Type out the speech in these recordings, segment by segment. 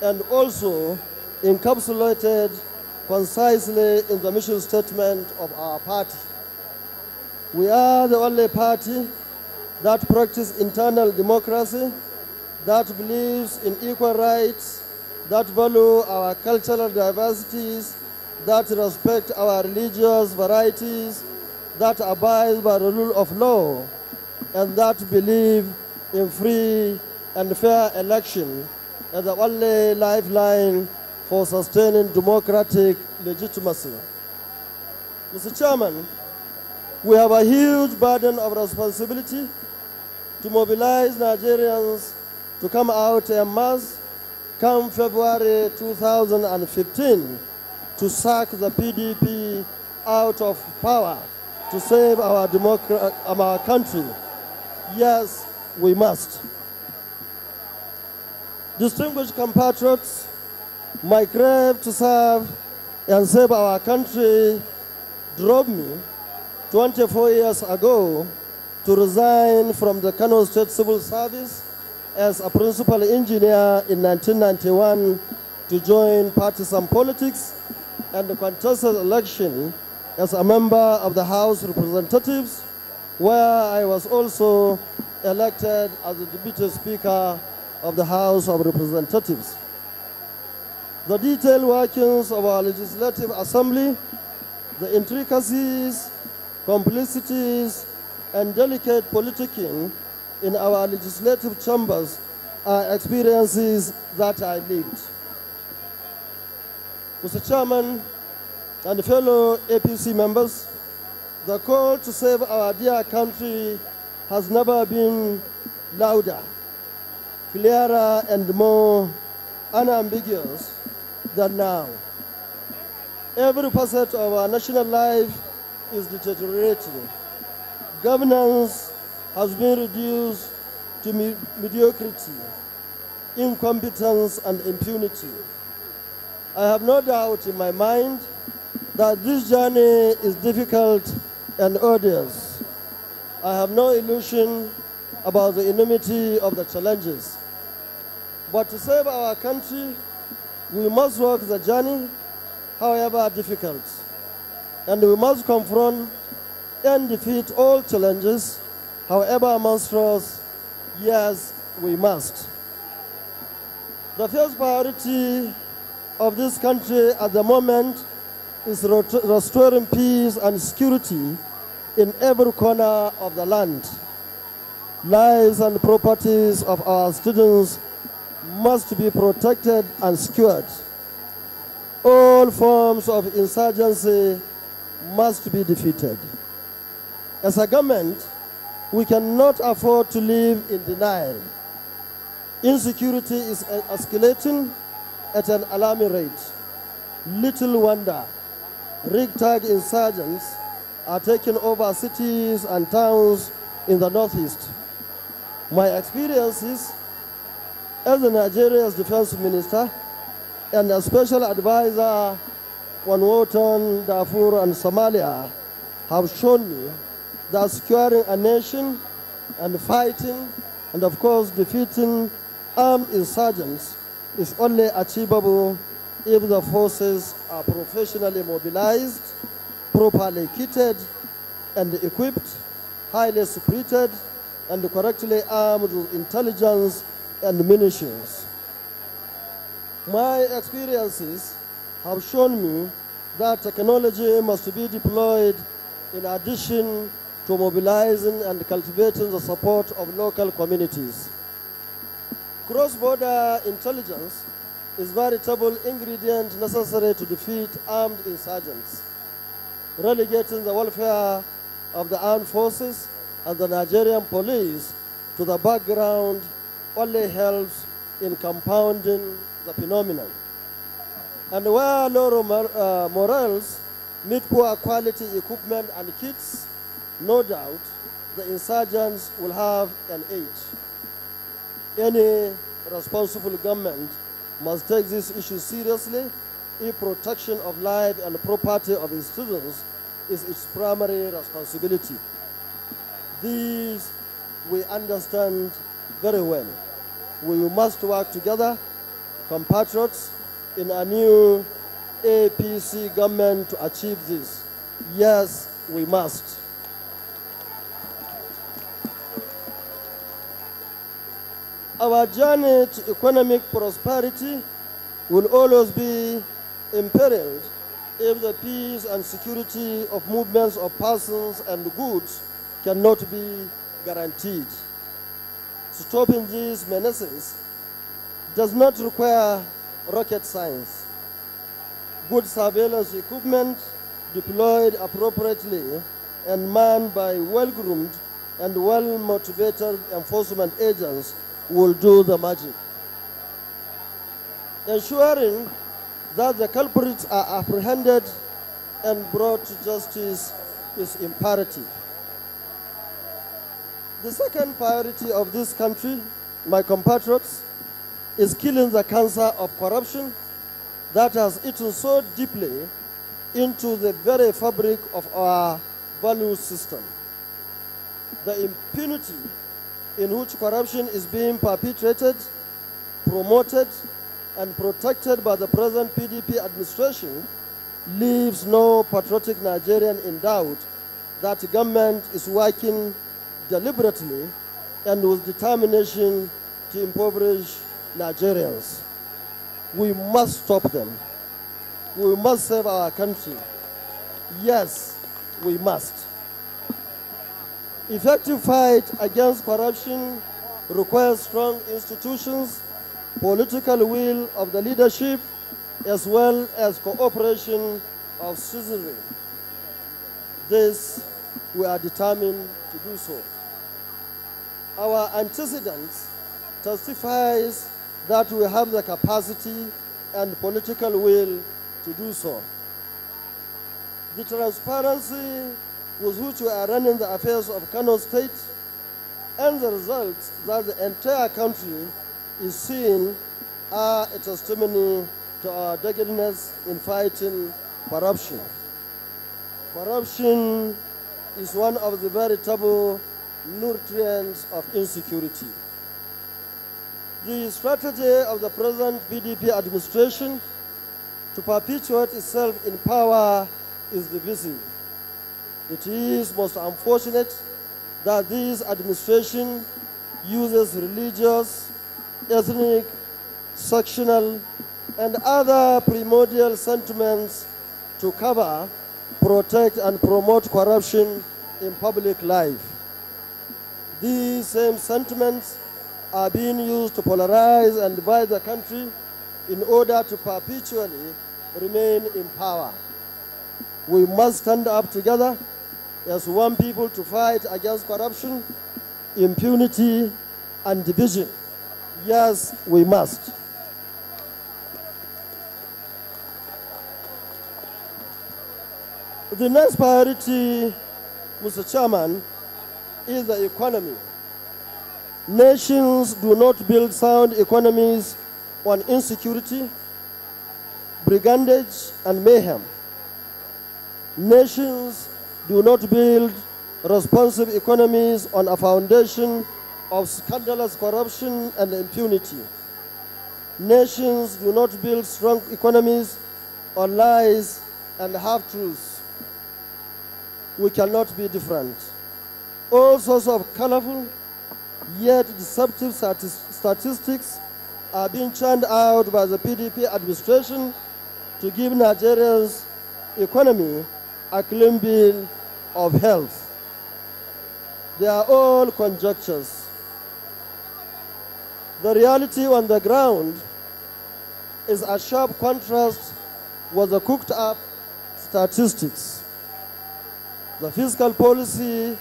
and also encapsulated concisely in the mission statement of our party. We are the only party that practices internal democracy, that believes in equal rights, that value our cultural diversities, that respect our religious varieties, that abide by the rule of law, and that believe in free and fair election as the only lifeline for sustaining democratic legitimacy. Mr. Chairman, we have a huge burden of responsibility to mobilize Nigerians to come out en masse come February 2015 to sack the PDP out of power to save our country. Yes, we must. Distinguished compatriots, my crave to serve and save our country drove me 24 years ago to resign from the Kano State Civil Service as a principal engineer in 1991 to join partisan politics and the contested election as a member of the House of Representatives, where I was also elected as the Deputy Speaker of the House of Representatives. The detailed workings of our Legislative Assembly, the intricacies, complicities, and delicate politicking in our legislative chambers are experiences that I lived. Mr. Chairman and fellow APC members, the call to save our dear country has never been louder, clearer, and more unambiguous than now. Every facet of our national life is deteriorating. Governance has been reduced to mediocrity, incompetence, and impunity. I have no doubt in my mind that this journey is difficult and arduous. I have no illusion about the enormity of the challenges. But to save our country, we must walk the journey, however difficult. And we must confront and defeat all challenges, however monstrous. Yes, we must. The first priority of this country at the moment is restoring peace and security in every corner of the land. Lives and properties of our students must be protected and secured. All forms of insurgency must be defeated. As a government, we cannot afford to live in denial. Insecurity is escalating at an alarming rate. Little wonder, ragtag insurgents are taking over cities and towns in the Northeast. My experiences as Nigeria's defense minister and a special advisor on Wharton, Darfur, and Somalia have shown me that securing a nation and fighting and, of course, defeating armed insurgents is only achievable if the forces are professionally mobilized, properly kitted and equipped, highly spirited, and correctly armed with intelligence and munitions. My experiences have shown me that technology must be deployed in addition to mobilizing and cultivating the support of local communities. Cross-border intelligence is a veritable ingredient necessary to defeat armed insurgents. Relegating the welfare of the armed forces and the Nigerian police to the background only helps in compounding the phenomenon. And where low morals meet poor quality equipment and kits, no doubt the insurgents will have an edge. Any responsible government must take this issue seriously if protection of life and property of its citizens is its primary responsibility. These we understand very well. We must work together compatriots in a new APC government to achieve this? Yes, we must. Our journey to economic prosperity will always be imperiled if the peace and security of movements of persons and goods cannot be guaranteed. Stopping these menaces does not require rocket science. Good surveillance equipment deployed appropriately and manned by well-groomed and well-motivated enforcement agents will do the magic. Ensuring that the culprits are apprehended and brought to justice is imperative. The second priority of this country, my compatriots, is killing the cancer of corruption that has eaten so deeply into the very fabric of our value system. The impunity in which corruption is being perpetrated, promoted, and protected by the present PDP administration leaves no patriotic Nigerian in doubt that the government is working deliberately and with determination to impoverish Nigerians. We must stop them. We must save our country. Yes, we must. Effective fight against corruption requires strong institutions, political will of the leadership, as well as cooperation of citizenry. This, we are determined to do so. Our antecedents testifies that we have the capacity and political will to do so. The transparency with which we are running the affairs of Kano State and the results that the entire country is seeing are a testimony to our doggedness in fighting corruption. Corruption is one of the veritable nutrients of insecurity. The strategy of the present PDP administration to perpetuate itself in power is divisive. It is most unfortunate that this administration uses religious, ethnic, sectional, and other primordial sentiments to cover, protect, and promote corruption in public life. These same sentiments are being used to polarize and divide the country in order to perpetually remain in power. We must stand up together as one people to fight against corruption, impunity, and division. Yes, we must. The next priority, Mr. Chairman, is the economy. Nations do not build sound economies on insecurity, brigandage, and mayhem. Nations do not build responsive economies on a foundation of scandalous corruption and impunity. Nations do not build strong economies on lies and half-truths. We cannot be different. All sorts of colorful yet deceptive statistics are being churned out by the PDP administration to give Nigeria's economy a clean bill of health. They are all conjectures. The reality on the ground is a sharp contrast with the cooked-up statistics. The fiscal policy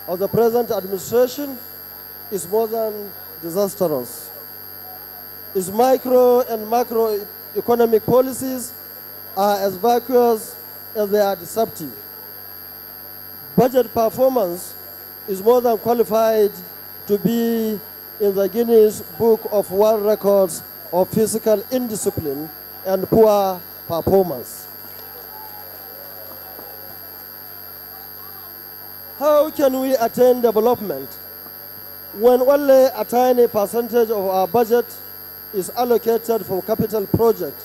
of the present administration is more than disastrous. Its micro and macroeconomic policies are as vacuous as they are deceptive. Budget performance is more than qualified to be in the Guinness Book of World Records of fiscal indiscipline and poor performance. How can we attain development when only a tiny percentage of our budget is allocated for capital project